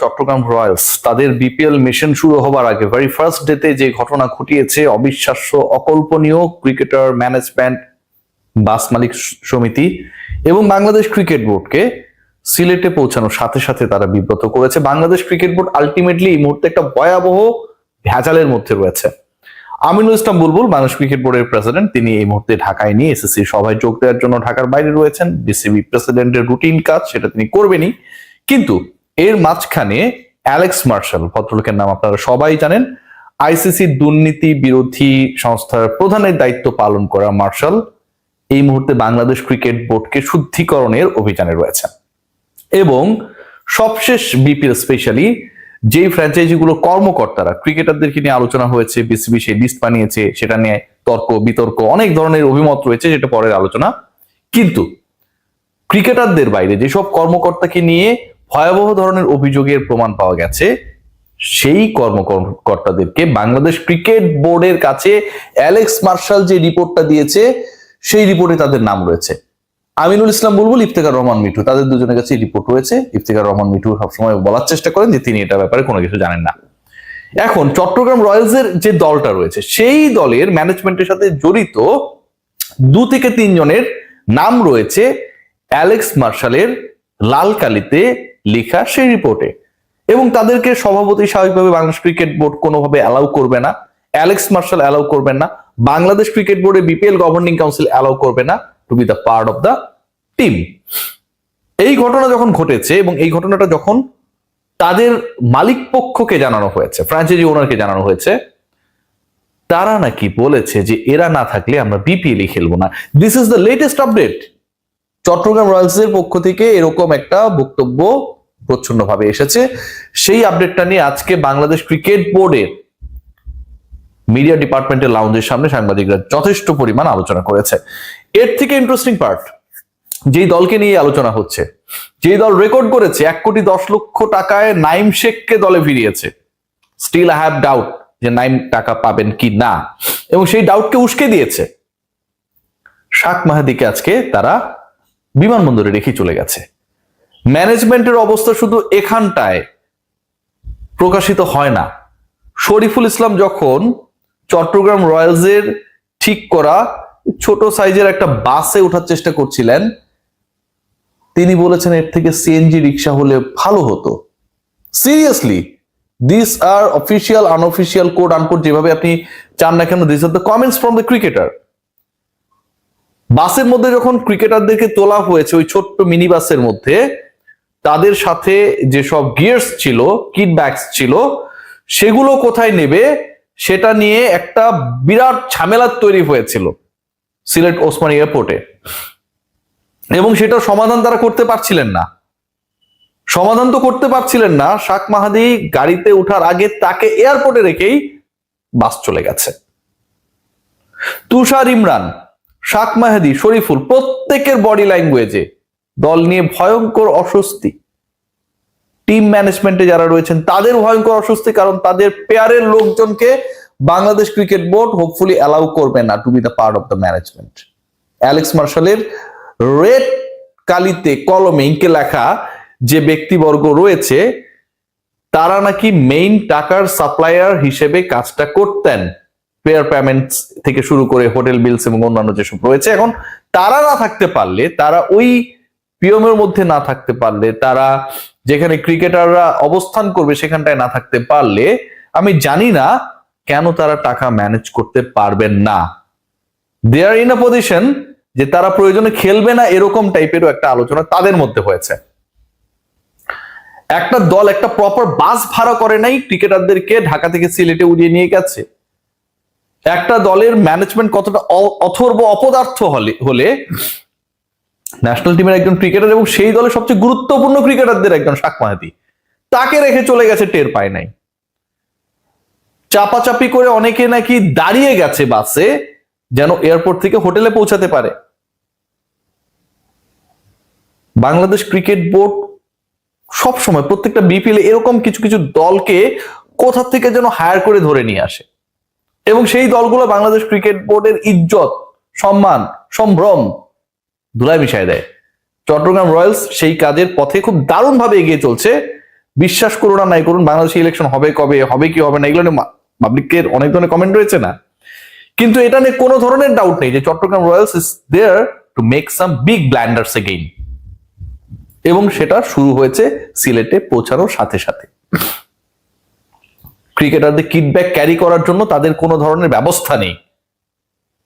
Chittagong Royals তাদের BPL mission শুরু হবার আগে ভেরি ফার্স্ট ডেতে যে ঘটনা ঘটিয়েছে অবিশ্বাস্য, অকল্পনীয়। ক্রিকেটার, ম্যানেজমেন্ট, বাস মালিক সমিতি এবং বাংলাদেশ ক্রিকেট বোর্ডকে সিলেটে পৌঁছানোর সাথে সাথে তারা বিব্রত করেছে। বাংলাদেশ ক্রিকেট বোর্ড আলটিমেটলি এই মুহূর্তে একটা ভয়াবহ ভেজালের মধ্যে রয়েছে। আমিনুল ইসলাম বুলবুল, বাংলাদেশ ক্রিকেট বোর্ডের প্রেসিডেন্ট, তিনি এই মুহূর্তে ঢাকায় নিয়ে এসএসসি সভায় যোগ দেওয়ার জন্য ঢাকার বাইরে রয়েছেন। বিসিবি প্রেসিডেন্টের রুটিন কাজ, সেটা তিনি করবেনই। কিন্তু এর মাঝখানে অ্যালেক্স মার্শাল, ভদ্রলোকের নাম আপনারা সবাই জানেন, আইসিসি দুর্নীতি বিরোধী সংস্থার প্রধানের দায়িত্ব পালন করা মার্শাল এই মুহূর্তে বাংলাদেশ ক্রিকেট বোর্ডকে শুদ্ধিকরণের অভিযানে রয়েছে। এবং সবশেষ বিপিএল স্পেশালি যেই ফ্র্যাঞ্চাইজিগুলো কর্মকর্তারা, ক্রিকেটারদেরকে নিয়ে আলোচনা হয়েছে, বিসিবি সেই লিস্ট বানিয়েছে, সেটা নিয়ে তর্ক বিতর্ক অনেক ধরনের অভিমত রয়েছে, যেটা পরের আলোচনা। কিন্তু ক্রিকেটারদের বাইরে যেসব কর্মকর্তাকে নিয়ে ভয়াবহ ধরনের অভিযোগের প্রমাণ পাওয়া গেছে, সেই কর্মকর্তাদেরকে বাংলাদেশ ক্রিকেট বোর্ডের কাছে অ্যালেক্স মার্শাল যে রিপোর্টটা দিয়েছে, সেই রিপোর্টে তাদের নাম রয়েছে। আমিনুল ইসলাম বুলবুল, ইফতেখার রহমান মিঠু, তাদের দুজনের কাছে রিপোর্ট রয়েছে। ইফতেখার রহমান মিঠু সবসময় বলার চেষ্টা করেন যে তিনি এটা ব্যাপারে কোনো কিছু জানেন না। এখন চট্টগ্রাম রয়্যালসের যে দলটা রয়েছে, সেই দলের ম্যানেজমেন্টের সাথে জড়িত 2 থেকে 3 জনের নাম রয়েছে অ্যালেক্স মার্শালের লাল কালিতে লেখা সেই রিপোর্টে। এবং তাদেরকে সভাপতি স্বাভাবিকভাবে বাংলাদেশ ক্রিকেট বোর্ড কোনোভাবে অ্যালাউ করবে না, অ্যালেক্স মার্শাল অ্যালাউ করবেন না, বাংলাদেশ ক্রিকেট বোর্ডে বিপিএল গভর্নিং কাউন্সিল অ্যালাউ করবে না to be the part of the team. এই ঘটনা যখন ঘটেছে এবং এই ঘটনাটা যখন তাদের মালিক পক্ষকে জানানো হয়েছে, ফ্র্যাঞ্চাইজি ওনারকে জানানো হয়েছে, তারা নাকি বলেছে যে এরা না থাকলে আমরা বিপিএল খেলবো না। This is the latest update. Chattogram রয়্যালসের পক্ষ থেকে এরকম একটা বক্তব্য প্রচ্ছন্নভাবে এসেছে। সেই আপডেটটা নিয়ে আজকে বাংলাদেশ ক্রিকেট বোর্ডের মিডিয়া ডিপার্টমেন্টের লাউঞ্জের সামনে সাংবাদিকরা যথেষ্ট পরিমাণ আলোচনা করেছে। এর থেকে ইন্টারেস্টিং পার্ট, যেই দলকে নিয়ে আলোচনা হচ্ছে, যেই দল রেকর্ড করেছে 1,10,00,000 টাকায় নাইম শেখকে দলে ফিরিয়েছে, স্টিল আই হ্যাভ ডাউট যে নাইম টাকা পাবেন কি না, এবং সেই ডাউটকে উস্কে দিয়েছে। শাক মাহাদিকে আজকে তারা বিমানবন্দরে রেখে চলে গেছে। ম্যানেজমেন্টের অবস্থা শুধু এখানটায় প্রকাশিত হয় না। শরীফুল ইসলাম যখন চট্টগ্রাম রয়্যালসের ঠিক করা ছোট সাইজের একটা বাসে ওঠার চেষ্টা করছিলেন, তিনি বলেছেন এর থেকে সিএনজি রিক্সা হলে ভালো হতো। Seriously, this are official unofficial code uncode যেভাবে আপনি চান না কেন, this are the comments from the cricketer. বাসের মধ্যে যখন ক্রিকেটারদেরকে তোলা হয়েছে, ওই ছোট্ট মিনি বাসের মধ্যে তাদের সাথে যেসব গিয়ার্স ছিল, কিট ব্যাগস ছিল, সেগুলো কোথায় নেবে সেটা নিয়ে একটা বিরাট ঝামেলা তৈরি হয়েছিল সিলেট ওসমানী এয়ারপোর্টে। এবং সেটার সমাধান তারা করতে পারছিলেন না। সমাধান তো করতে পারছিলেন না, শাক মাহাদি গাড়িতে ওঠার আগে তাকে এয়ারপোর্টে রেখেই বাস চলে গেছে। তুষার, ইমরান, শাক মাহাদি, শরীফুল প্রত্যেকের বডি ল্যাঙ্গুয়েজে দল নিয়ে ভয়ঙ্কর অস্বস্তি। টিম ম্যানেজমেন্টে যারা রয়েছেন তাদের ভয়ঙ্কর অস্বস্তি, কারণ তাদের পেয়ারের লোকজনকে Bangladesh cricket board hopefully allow করবে না to be the part of the management. Alex মার্শালের রেড কালিতে কলমে ইঙ্কে লেখা যে ব্যক্তিবর্গ রয়েছে, তারা নাকি মেইন টাকার সাপ্লায়ার হিসেবে কাজটা করতেন, পেয়ার পেমেন্ট থেকে শুরু করে হোটেল বিলস এবং অন্যান্য যেসব রয়েছে। এখন তারা না থাকতে পারলে, তারা ওই পিএমের মধ্যে না থাকতে পারলে, তারা যেখানে ক্রিকেটাররা অবস্থান করবে সেখানটায় না থাকতে পারলে, আমি জানি না কেন তারা টাকা ম্যানেজ করতে পারবেন না। দে আর ইন আ পজিশন যে তারা প্রয়োজনে খেলবে না, এরকম টাইপেরও একটা আলোচনা তাদের মধ্যে হয়েছে। একটা দল একটা প্রপার বাস ভাড়া করে নাই, ক্রিকেটারদেরকে ঢাকা থেকে সিলেটে উড়িয়ে নিয়ে গেছে। একটা দলের ম্যানেজমেন্ট কতটা অথর্ব অপদার্থ হলে ন্যাশনাল টিমের একজন ক্রিকেটার এবং সেই দলের সবচেয়ে গুরুত্বপূর্ণ ক্রিকেটারদের একজন শাক মাহাদি, তাকে রেখে চলে গেছে, টের পায় নাই। চাপাচাপি করে অনেকে নাকি দাঁড়িয়ে গেছে বাসে যেন এয়ারপোর্ট থেকে হোটেলে পৌঁছাতে পারে। বাংলাদেশ ক্রিকেট বোর্ড সবসময় প্রত্যেকটা বিপিএল এরকম কিছু কিছু দলকে কোথা থেকে যেন হায়ার করে ধরে নিয়ে আসে এবং সেই দলগুলো বাংলাদেশ ক্রিকেট বোর্ডের ইজ্জত, সম্মান, সম্ভ্রম ধুলায় মিশায় দেয়। চট্টগ্রাম রয়্যালস সেই কাজের পথে খুব দারুণভাবে এগিয়ে চলছে। বিশ্বাস করুন আর নাই করুন, বাংলাদেশে ইলেকশন হবে কবে, হবে কি হবে না, এগুলো নিয়ে পাবলিকের অনেক ধরনের কমেন্ট রয়েছে না, কিন্তু এটা নিয়ে কোনো ধরনের ডাউট নেই যে Chittagong Royals is there to make some big blunders again, এবং সেটা শুরু হয়েছে সিলেটে পৌঁছানোর সাথে সাথে। ক্রিকেটারদের কিডব্যাক ক্যারি করার জন্য তাদের কোনো ধরনের ব্যবস্থা নেই,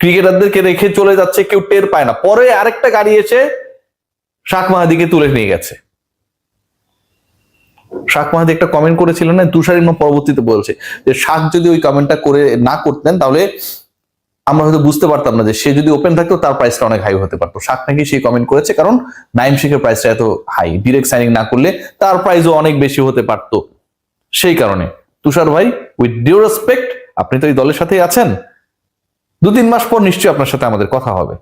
ক্রিকেটারদেরকে রেখে চলে যাচ্ছে, কেউ টের পায় না, পরে আরেকটা গাড়ি এসে শাক মাহাদিকে তুলে নিয়ে গেছে। শাক মাহাদি একটা কমেন্ট করেছিলেন না, তুষার ইমরান পরবর্তীতে বলছে যে শাক যদি ওই কমেন্টটা করে না করতেন তাহলে আমরা হয়তো বুঝতে পারতাম না যে সে যদি ওপেন থাকতো তার প্রাইসটা অনেক হাই হতে পারতো। শাক নাকি সেই কমেন্ট করেছে কারণ নাইম শেখের প্রাইসটা এত হাই, ডিরেক্ট সাইনিং না করলে তার প্রাইসও অনেক বেশি হতে পারতো। সেই কারণে তুষার ভাই, উইথ ডিউ রেসপেক্ট, আপনি তো এই দলের সাথেই আছেন, 2-3 মাস পর নিশ্চয়ই আপনার সাথে আমাদের কথা হবে,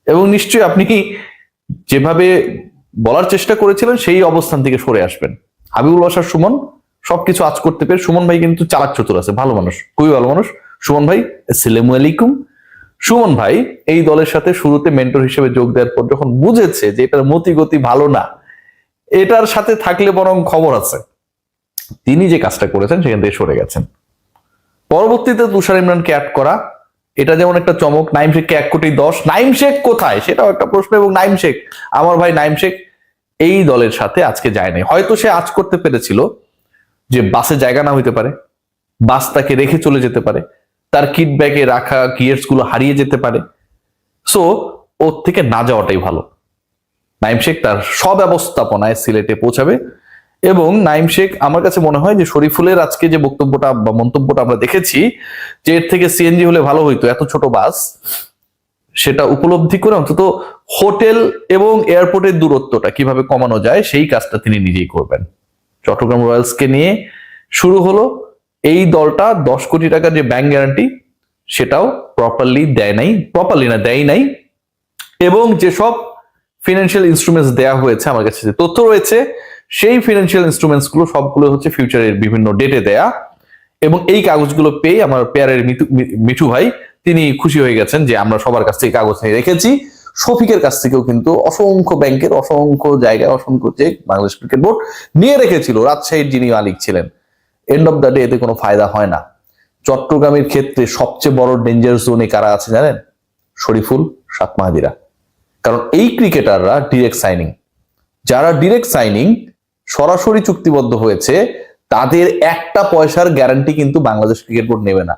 এবং নিশ্চয়ই আপনি যেভাবে বলার চেষ্টা করেছিলেন সেই অবস্থান থেকে সরে আসবেন। হাবিবুল বাশার সুমন সবকিছু আজ করতে পেরে, সুমন ভাই কিন্তু চালাক চতুর আছে, ভালো মানুষ, খুবই ভালো মানুষ সুমন ভাই। আসসালামু আলাইকুম। সুমন ভাই এই দলের সাথে শুরুতে মেন্টর হিসেবে যোগ দেওয়ার পর যখন বুঝেছে যে এটার মতি গতি ভালো না, এটার সাথে থাকলে বরং খবর আছে, তিনি যে কাজটা করেছেন সেখান থেকে সরে গেছেন। পরবর্তীতে তুষার ইমরানকে অ্যাড করা, এটা যেমন একটা চমক। নাইম শেখকে 1,10,00,000, নাইম শেখ কোথায় সেটাও একটা প্রশ্ন। এবং নাইম শেখ, আমার ভাই নাইম শেখ এই দলের সাথে আজকে যায় নাই। হয়তো সে আজ করতে পেরেছিল যে বাসে জায়গা না হইতে পারে, বাস তাকে রেখে চলে যেতে পারে, তার কিট ব্যাগে রাখা গিয়ার্স গুলো হারিয়ে যেতে পারে, সো ওর থেকে না যাওয়াটাই ভালো। নাইম শেখ তার স্বব্যবস্থাপনায় সিলেটে পৌঁছাবে। এবং নাইম শেখ, আমার কাছে মনে হয় যে শরীফুলের আজকে যে বক্তব্যটা বা মন্তব্যটা আমরা দেখেছি যে এর থেকে সিএনজি হলে ভালো হইতো, এত ছোট বাস, সেটা উপলব্ধি করে অন্তত হোটেল এবং এয়ারপোর্টের দূরত্বটা কিভাবে কমানো যায় সেই কাজটা তিনি নিজেই করবেন। চট্টগ্রাম রয়্যালসকে নিয়ে শুরু হলো, এই দলটা 10 কোটি টাকার যে ব্যাংক গ্যারান্টি সেটাও দেয় নাই, এবং যেসব ফিনান্সিয়াল ইনস্ট্রুমেন্টস দেয়া হয়েছে, আমার কাছে যে তথ্য রয়েছে, সেই ফিনান্সিয়াল ইনস্ট্রুমেন্টস গুলো সবগুলো হচ্ছে ফিউচারের বিভিন্ন ডেটে দেয়া। এবং এই কাগজগুলো পেয়ে আমার পেয়ারের মিঠু ভাই তিনি খুশি হয়ে গেছেন যে আমরা সবার কাছ থেকে কাগজ নিয়ে রেখেছি। শফিকের কাছ থেকেও কিন্তু অসংখ্য ব্যাংকের অসংখ্য জায়গায় অসংখ্য চেক বাংলাদেশ ক্রিকেট বোর্ড নিয়ে রেখেছিল, রাজশাহীর যিনি মালিক ছিলেন। এন্ড অফ দ্য ডে এতে কোনো ফায়দা হয় না। চট্টগ্রামের ক্ষেত্রে সবচেয়ে বড় ডেঞ্জার জোনে কারা আছে জানেন? শরীফুল, শাক মাহাদিরা। কারণ এই ক্রিকেটাররা ডিরেক্ট সাইনিং, যারা ডিরেক্ট সাইনিং সরাসরি চুক্তিবদ্ধ হয়েছে, তাদের একটা পয়সার গ্যারান্টি কিন্তু বাংলাদেশ ক্রিকেট বোর্ড নেবে না।